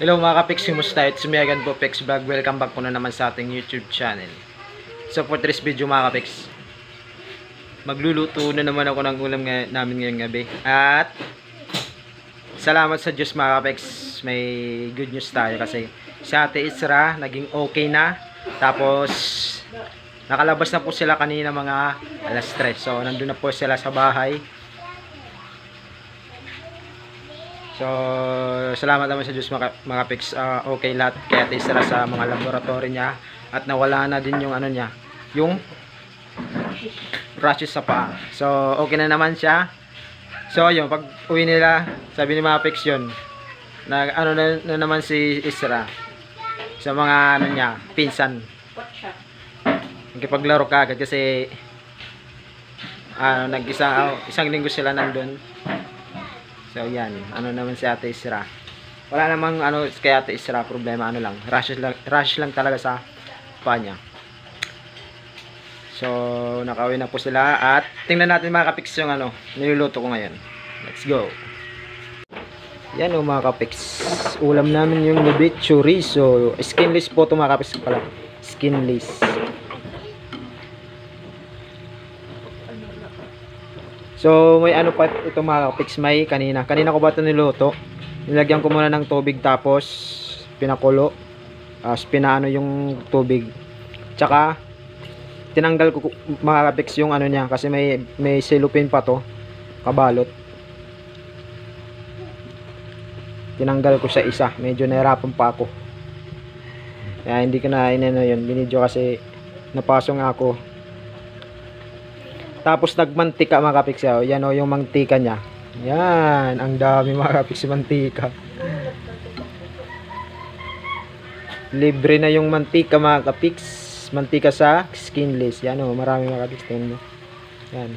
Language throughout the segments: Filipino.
Hello mga ka-Pex, kumusta? It's me again po, Pex Vlog. Welcome back po na naman sa ating YouTube channel. So for today's video mga ka-Pex, magluluto na naman ako ng ulam namin ngayong gabi. At salamat sa Diyos mga ka-Pex, may good news tayo kasi si Ate Isra naging okay na. Tapos nakalabas na po sila kanina mga alas 3. So nandun na po sila sa bahay. So, salamat naman sa Diyos mga Pex. Okay lahat kaya Isra sa mga laboratory niya. At nawala na din yung ano niya, yung rashes sa paa. So, okay na naman siya. So, yun, pag uwi nila, sabi ni mga Pex yun, ano na naman si Isra sa mga ano niya, pinsan. Nagkipaglaro ka agad kasi isang linggo sila nandun. So yan, ano naman si Ate Isra. Wala namang ano kay Ate Isra, problema ano lang, rash lang talaga sa paa niya. So nakauwi na po sila at tingnan natin mga ka-Pex yung ano, niluluto ko ngayon. Let's go. Yan o mga ka-Pex, ulam namin yung gabi, chorizo. Skinless po ito mga ka-Pex pala. Skinless. So, may ano pa ito mga ka-Pex, may kanina ko ba ito niluto? Nilagyan ko muna ng tubig tapos pinakulo. Pinaano yung tubig. Tsaka tinanggal ko mga ka-Pex yung ano niya kasi may cellophane pa to, kabalot. Tinanggal ko sa isa, medyo nahirapan pa ako. Kaya hindi ko na inano yun, binidyo kasi napasong ako. Tapos nagmantika mga ka-Pex. Yan o yung mantika niya. Yan. Ang dami mga ka-Pex mantika. Libre na yung mantika mga ka-Pex. Mantika sa skinless. Yan o. Marami mga ka-Pex. Yan.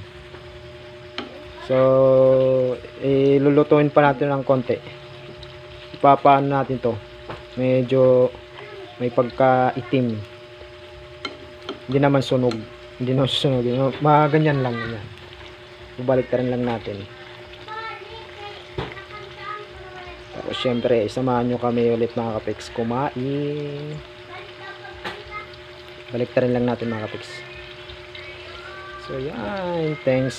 So, ilulutuin pa natin ng konti. Ipapaan natin to. Medyo may pagka-itim. Hindi naman sunog. Hindi na susunod. Mga ganyan lang. Yan. Bubaliktarin lang natin. Tapos syempre, samahan nyo kami ulit mga ka-Pex kumain. Baliktarin lang natin mga ka-Pex. So yan. Thanks.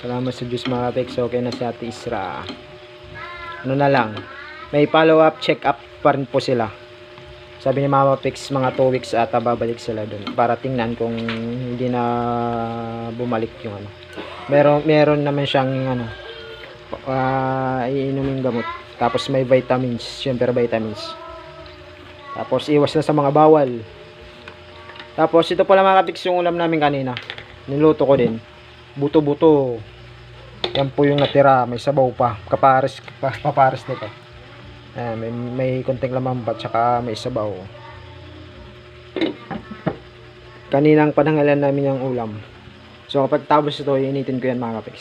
Salamat sa Diyos mga ka-Pex. Okay na si Ate Isra. Ano na lang. May follow up, check up pa rin po sila. Sabi ni Mama Pex, mga 2 weeks ata babalik sila doon para tingnan kung hindi na bumalik yung ano. Meron naman siyang ano, iinuming gamot. Tapos may vitamins, syempre vitamins. Tapos iwas na sa mga bawal. Tapos ito pala mga Pex yung ulam namin kanina. Niluto ko din. Buto-buto. Yan po yung natira, may sabaw pa. Papares nito. Ayan, may konting laman pa tsaka may sabaw. Kaninang panangalan namin yung ulam. So kapag tapos ito, initin ko yan mga ka-Pex.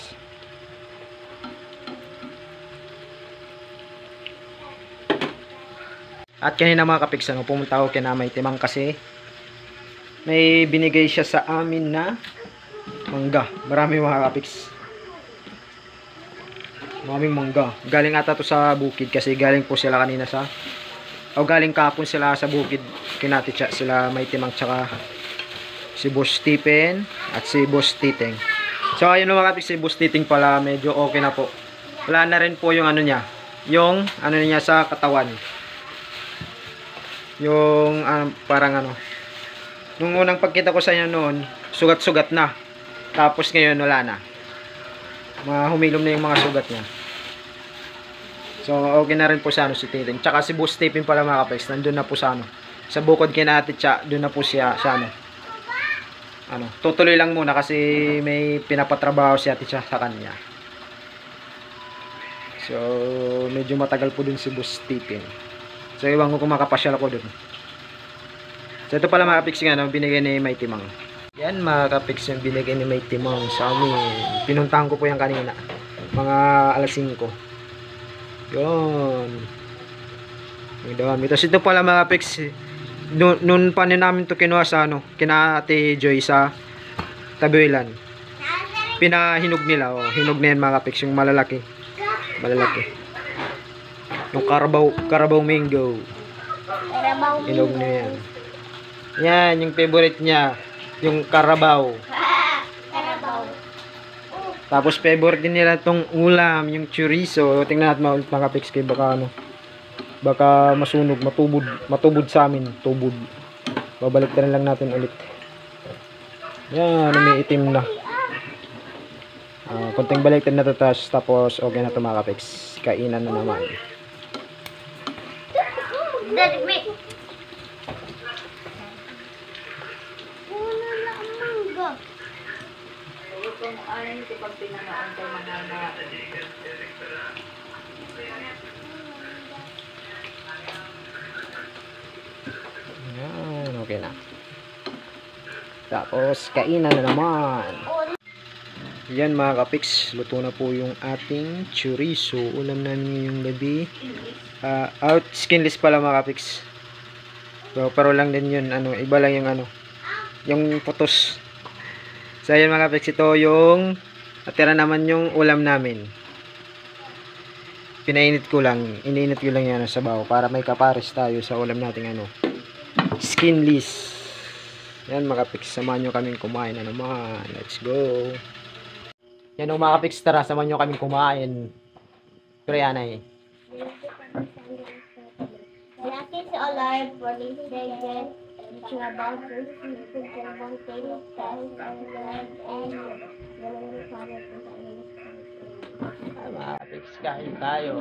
At kanina mga ka-Pex, pumunta ako kay Namay Timang kasi may binigay siya sa amin na mangga. Marami mga ka-Pex. Maraming mangga. Galing ata to sa bukid kasi galing po sila kanina galing kahapon sila sa bukid. Kinatitsa sila May Timang tsaka si Boss Stephen at si Boss Titeng. So ayun mga ka-Pex, si Boss Titeng pala medyo okay na po. Wala na rin po yung ano niya, yung ano niya sa katawan. Yung parang ano, nung unang pagkita ko sa inyo noon, sugat-sugat na. Tapos ngayon wala na. Humilom na yung mga sugat niya. So okay na rin po sa ano si Titeng. Tsaka si Boss Stephen pala mga ka-Pex, nandun na po sa ano, sa bukod kina Ate Cha, doon na po siya sa ano, tutuloy lang muna kasi may pinapatrabaho si Ate Cha sa kanya. So medyo matagal po dun si Boss Stephen. So iwan ko kung makapasyal ako dun. So ito pala mga ka-Pex yung ano, binigay ni May Timang. Yan mga ka-Pex yung binigay ni May Timang sa amin. Pinuntahan ko po yan kanina. Mga alas 5. Yun. Tapos ito pala mga ka-Pex. Noon pa namin to kinuha sa ano, kina Ate Joy sa Tabuilan. Pinahinog nila. Hinog na yan mga ka-Pex. Yung malalaki. Yung Carabao Mango. Karabaw Inog na yan. Yan, yung favorite niya. Yung Carabao. Karabaw. Tapos favorite din nila tong ulam, yung chorizo. Tingnan natin mga pics kay baka ano. Baka masunog, matubod sa amin. Tubod. Babalik na lang natin ulit. Yan, umiitim na. Konting balik na tatas. Tapos okay na ito mga pics. Kainan na naman. Daddy, wait. Wala na ang mangga. Kung ano ito pag pinangaan kay mga na Yan, okay na. Tapos, kainan na naman. Yan mga kapiks, luto na po yung ating chorizo. Ulam namin ngayong gabi. Out skinless pala mga kapiks. So, pero lang din yun, ano, iba lang yung ano, yung putos. So, yan mga kapiks, ito yung natira naman yung ulam namin. Pinainit ko lang, iniinit ko lang yan sa sabaw para may kapares tayo sa ulam nating ano, skinless. Yan mga kapiks, samahan nyo kaming kumain na naman. Let's go. Yan o mga kapiks, tara, samahan nyo kaming kumain. Pero yan ay. Malaki sa alarm for this segment. Teaching about first seafood and one thing, styles, and love, and yellow the product is Mga kapiks, kain tayo.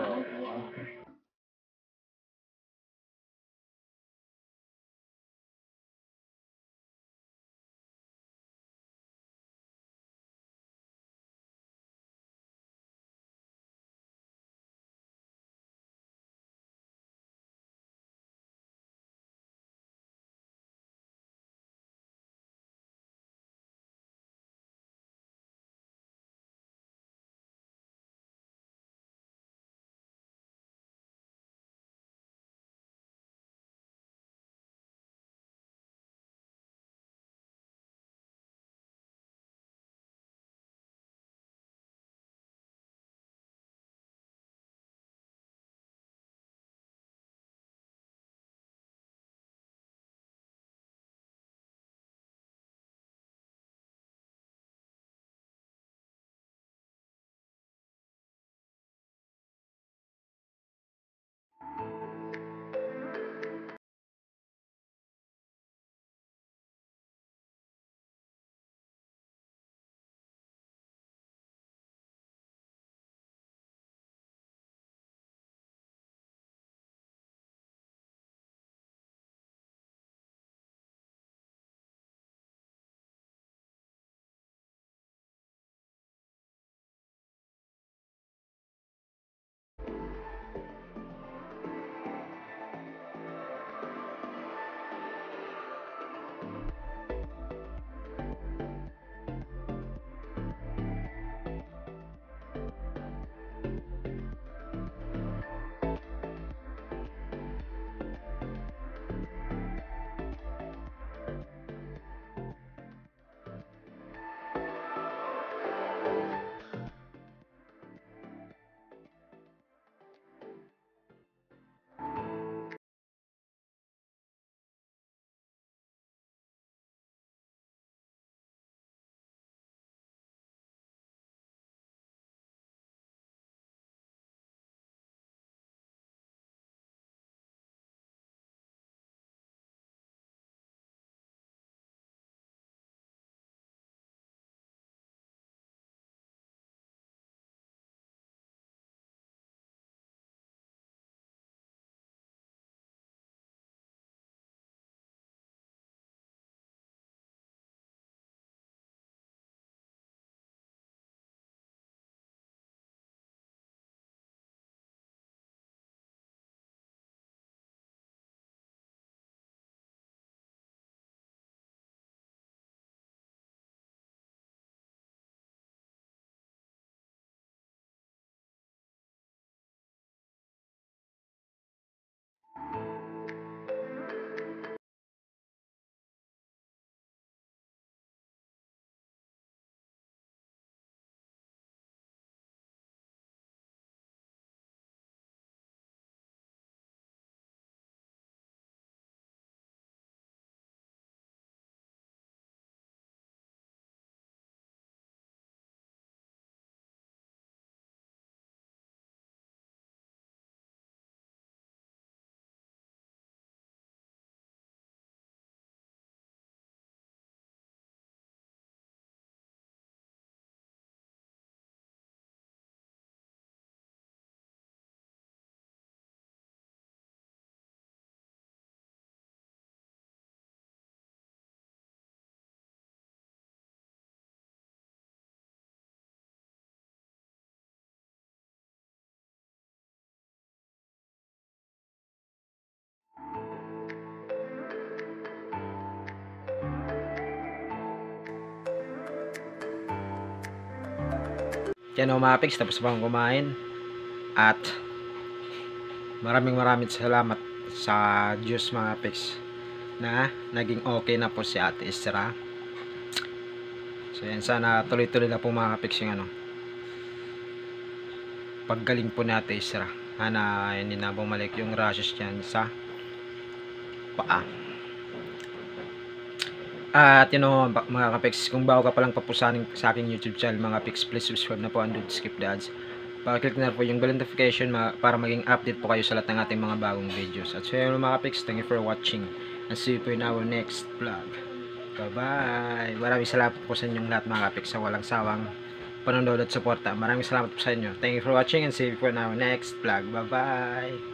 Yan o mga pigs, tapos pa akong kumain. At maraming salamat sa Diyos mga pigs na naging okay na po si Ate Isra. So yan, sana tuloy-tuloy na po mga pigs yung paggaling po ni Ate Isra. Sana hindi na bumalik yung rashes dyan sa paa. At yun o mga kapiks, kung bago ka palang papusanin sa aking YouTube channel mga pics, please subscribe na po and don't skip the ads. Pakiclick na po yung bell notification para maging update po kayo sa lahat ng ating mga bagong videos. At so yun mga kapiks, thank you for watching and see you po in our next vlog. Bye bye. Maraming salamat po sa inyong lahat mga kapiks sa walang sawang panonood at suporta. Maraming salamat po sa inyo. Thank you for watching and see you po in our next vlog. Bye bye.